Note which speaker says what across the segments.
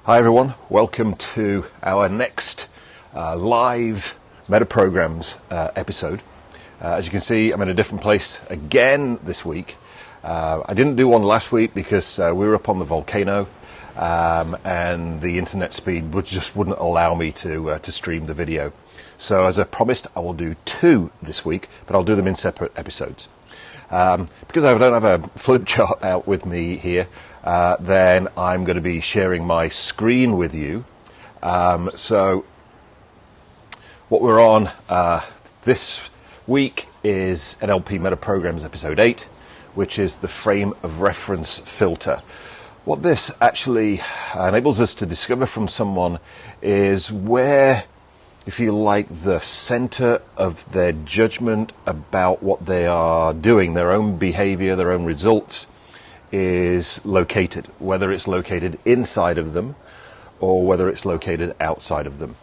Speaker 1: Hi everyone, welcome to our next live Metaprograms episode. As you can see, I'm in a different place again this week. I didn't do one last week because we were up on the volcano and the internet speed just wouldn't allow me to stream the video. So as I promised, I will do two this week, but I'll do them in separate episodes. Because I don't have a flip chart out with me here, then I'm going to be sharing my screen with you. So what we're on this week is NLP Metaprograms episode 8, which is the frame of reference filter. What this actually enables us to discover from someone is where, if you like, the center of their judgment about what they are doing, their own behavior, their own results, is located, whether it's located inside of them or whether it's located outside of them.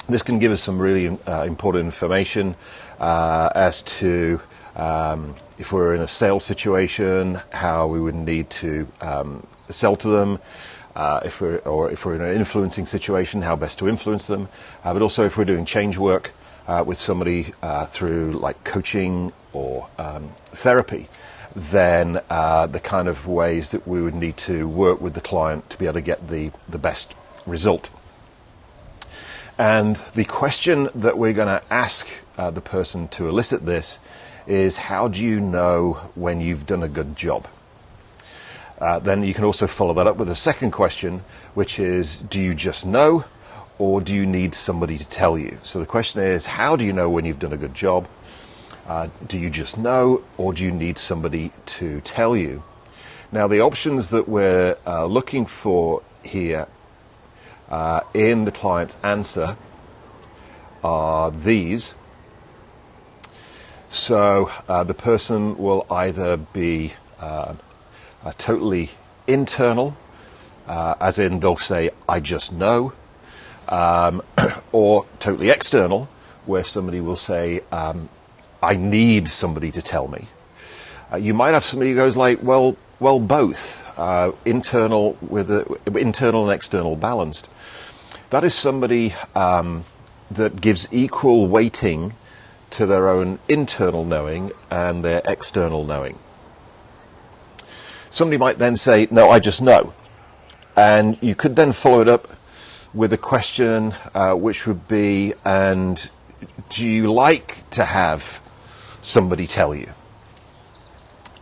Speaker 1: This can give us some really important information as to if we're in a sales situation, how we would need to sell to them, if we're in an influencing situation, how best to influence them, but also if we're doing change work with somebody through like coaching or therapy, then the kind of ways that we would need to work with the client to be able to get the best result. And the question that we're going to ask the person to elicit this is, how do you know when you've done a good job? Then you can also follow that up with a second question, which is, do you just know, or do you need somebody to tell you? So the question is, how do you know when you've done a good job? Do you just know, or do you need somebody to tell you? Now, the options that we're looking for here in the client's answer are these. So the person will either be totally internal, as in they'll say, I just know, or totally external, where somebody will say, I need somebody to tell me. You might have somebody who goes like, well, both, internal and external balanced. That is somebody that gives equal weighting to their own internal knowing and their external knowing. Somebody might then say, no, I just know. And you could then follow it up with a question which would be, and do you like to have somebody tell you?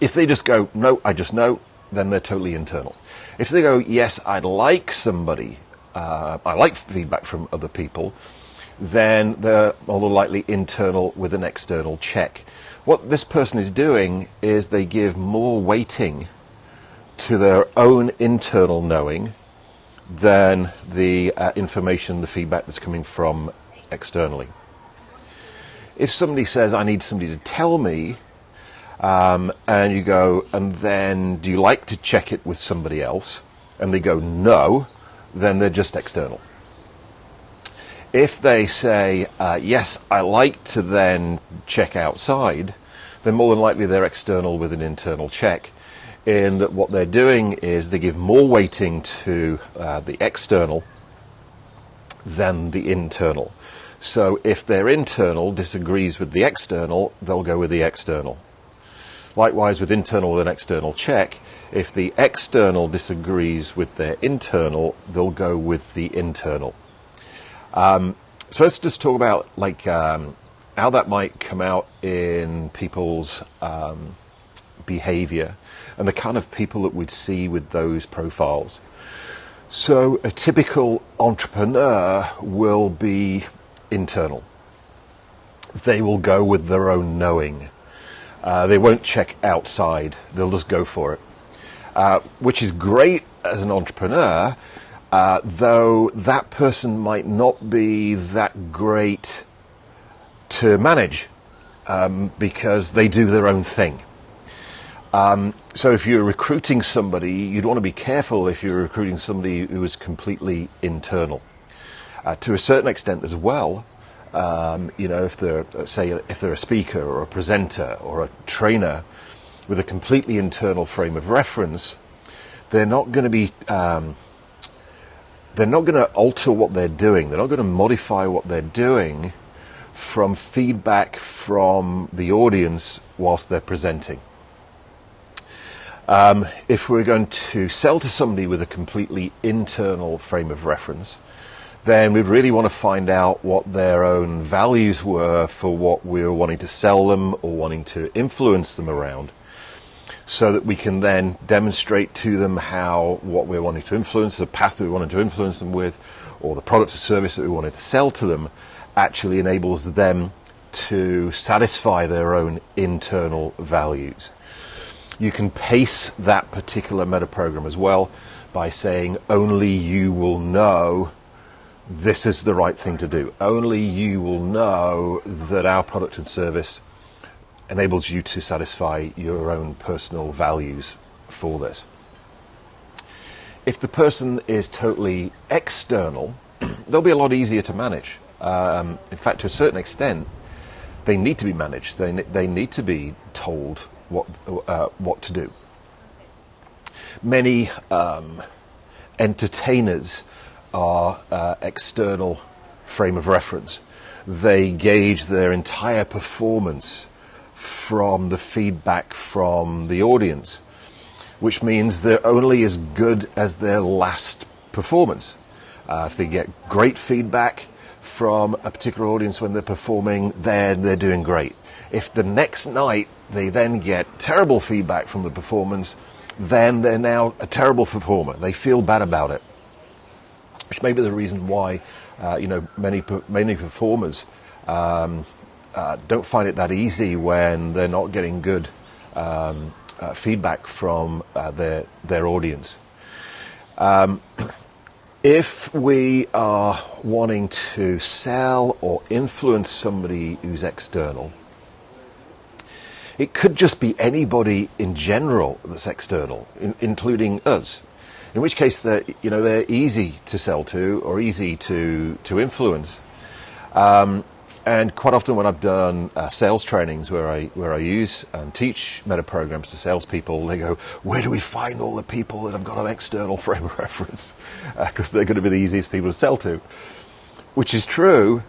Speaker 1: If they just go, no, I just know, then they're totally internal. If they go, yes, I'd like somebody, I like feedback from other people, then they're more likely internal with an external check. What this person is doing is they give more weighting to their own internal knowing than the information, the feedback that's coming from externally. If somebody says, I need somebody to tell me, and you go, and then do you like to check it with somebody else? And they go, no, then they're just external. If they say, yes, I like to then check outside, then more than likely they're external with an internal check, in that what they're doing is they give more weighting to the external than the internal. So if their internal disagrees with the external, they'll go with the external. Likewise, with internal and external check, if the external disagrees with their internal, they'll go with the internal. So let's just talk about how that might come out in people's behavior and the kind of people that we'd see with those profiles. So a typical entrepreneur will be internal. They will go with their own knowing. They won't check outside. They'll just go for it, which is great as an entrepreneur, though that person might not be that great to manage because they do their own thing. So if you're recruiting somebody, you'd want to be careful if you're recruiting somebody who is completely internal. To a certain extent as well, if they're a speaker or a presenter or a trainer with a completely internal frame of reference, they're not going to be they're not going to alter what they're doing. They're not going to modify what they're doing from feedback from the audience whilst they're presenting. If we're going to sell to somebody with a completely internal frame of reference, then we'd really want to find out what their own values were for what we're wanting to sell them or wanting to influence them around, so that we can then demonstrate to them how what we're wanting to influence, the path that we wanted to influence them with, or the product or service that we wanted to sell to them, actually enables them to satisfy their own internal values. You can pace that particular metaprogram as well by saying, only you will know this is the right thing to do. Only you will know that our product and service enables you to satisfy your own personal values for this. If the person is totally external, they'll be a lot easier to manage. In fact, to a certain extent, they need to be managed. They need to be told what to do. Many entertainers are external frame of reference. They gauge their entire performance from the feedback from the audience, which means they're only as good as their last performance. If they get great feedback from a particular audience when they're performing, then they're doing great. If the next night they then get terrible feedback from the performance, then they're now a terrible performer. They feel bad about it, which may be the reason why many performers don't find it that easy when they're not getting good feedback from their audience. If we are wanting to sell or influence somebody who's external, it could just be anybody in general that's external, including us. In which case, they're easy to sell to or easy to influence. And quite often, when I've done sales trainings where I use and teach metaprograms to salespeople, they go, "Where do we find all the people that have got an external frame of reference?" Because they're going to be the easiest people to sell to, which is true.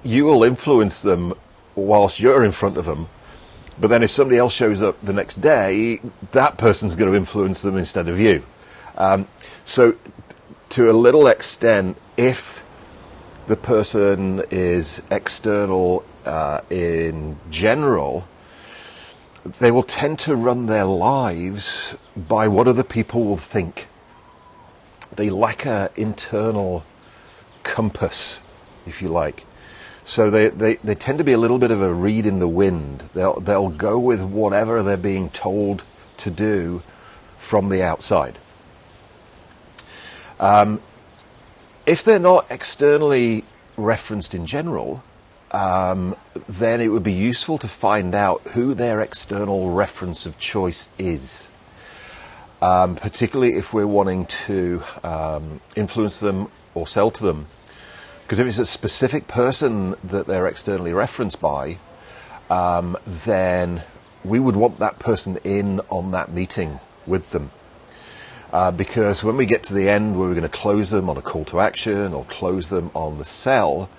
Speaker 1: You will influence them whilst you're in front of them, but then if somebody else shows up the next day, that person's going to influence them instead of you. So, to a little extent, if the person is external in general, they will tend to run their lives by what other people will think. They lack an internal compass, if you like. So they tend to be a little bit of a reed in the wind. They'll go with whatever they're being told to do from the outside. If they're not externally referenced in general, then it would be useful to find out who their external reference of choice is, particularly if we're wanting to influence them or sell to them. Because if it's a specific person that they're externally referenced by, then we would want that person in on that meeting with them. Because when we get to the end where we're going to close them on a call to action or close them on the sell,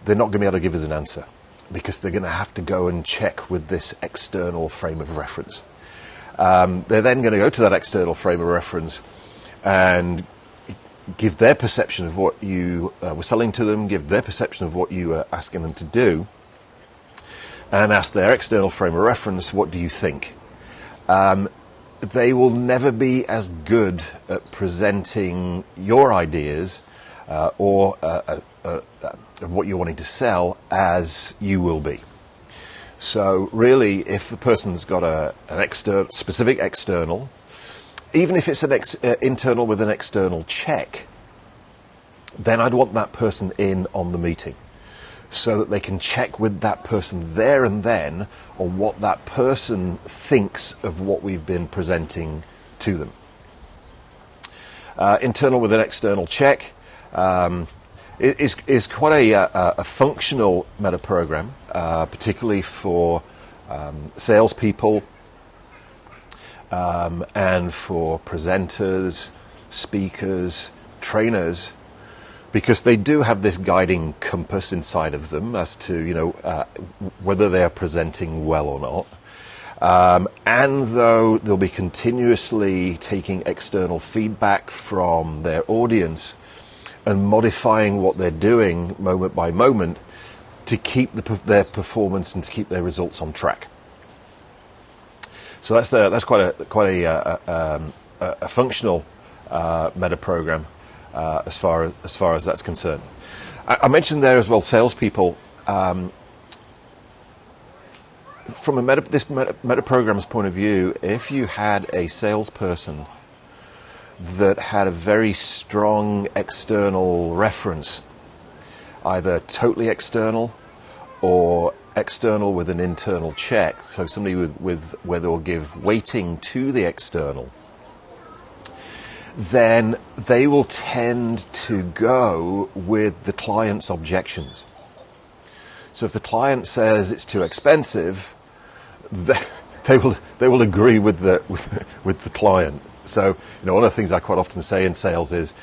Speaker 1: they're not going to be able to give us an answer because they're going to have to go and check with this external frame of reference. They're then going to go to that external frame of reference and give their perception of what you were selling to them, give their perception of what you were asking them to do, and ask their external frame of reference, what do you think? They will never be as good at presenting your ideas or of what you're wanting to sell as you will be. So really, if the person's got an specific external, even if it's an internal with an external check, then I'd want that person in on the meeting so that they can check with that person there and then on what that person thinks of what we've been presenting to them. Internal with an external check is quite a functional metaprogram, particularly for salespeople and for presenters, speakers, trainers, because they do have this guiding compass inside of them as to, whether they are presenting well or not. And though they'll be continuously taking external feedback from their audience and modifying what they're doing moment by moment to keep their performance and to keep their results on track. So that's quite a functional meta program as far as that's concerned. I mentioned there as well salespeople. From this meta program's point of view, if you had a salesperson that had a very strong external reference, either totally external or external with an internal check, so somebody with where they'll give weighting to the external, then they will tend to go with the client's objections. So if the client says it's too expensive, they will agree with the client. So one of the things I quite often say in sales is,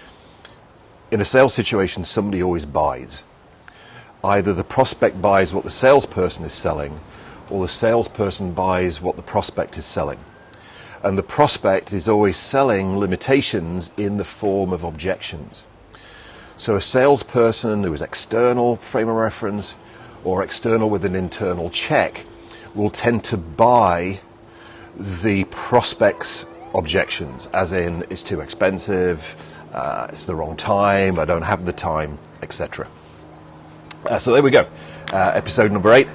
Speaker 1: in a sales situation, somebody always buys. Either the prospect buys what the salesperson is selling, or the salesperson buys what the prospect is selling. And the prospect is always selling limitations in the form of objections. So a salesperson who is external frame of reference or external with an internal check will tend to buy the prospect's objections, as in, it's too expensive, it's the wrong time, I don't have the time, etc. So there we go, episode number 8,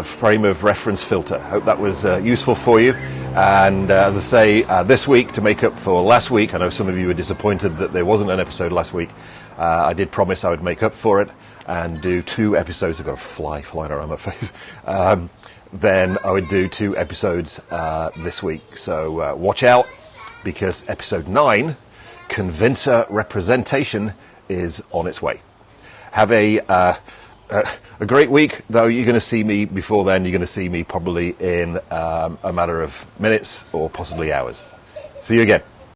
Speaker 1: frame of reference filter. Hope that was useful for you. And as I say, this week, to make up for last week, I know some of you were disappointed that there wasn't an episode last week. I did promise I would make up for it and do 2 episodes. I've got a fly flying around my face. Then I would do 2 episodes this week. So watch out, because episode 9, Convincer Representation, is on its way. Have a great week, though. You're going to see me before then. You're going to see me probably in a matter of minutes or possibly hours. See you again.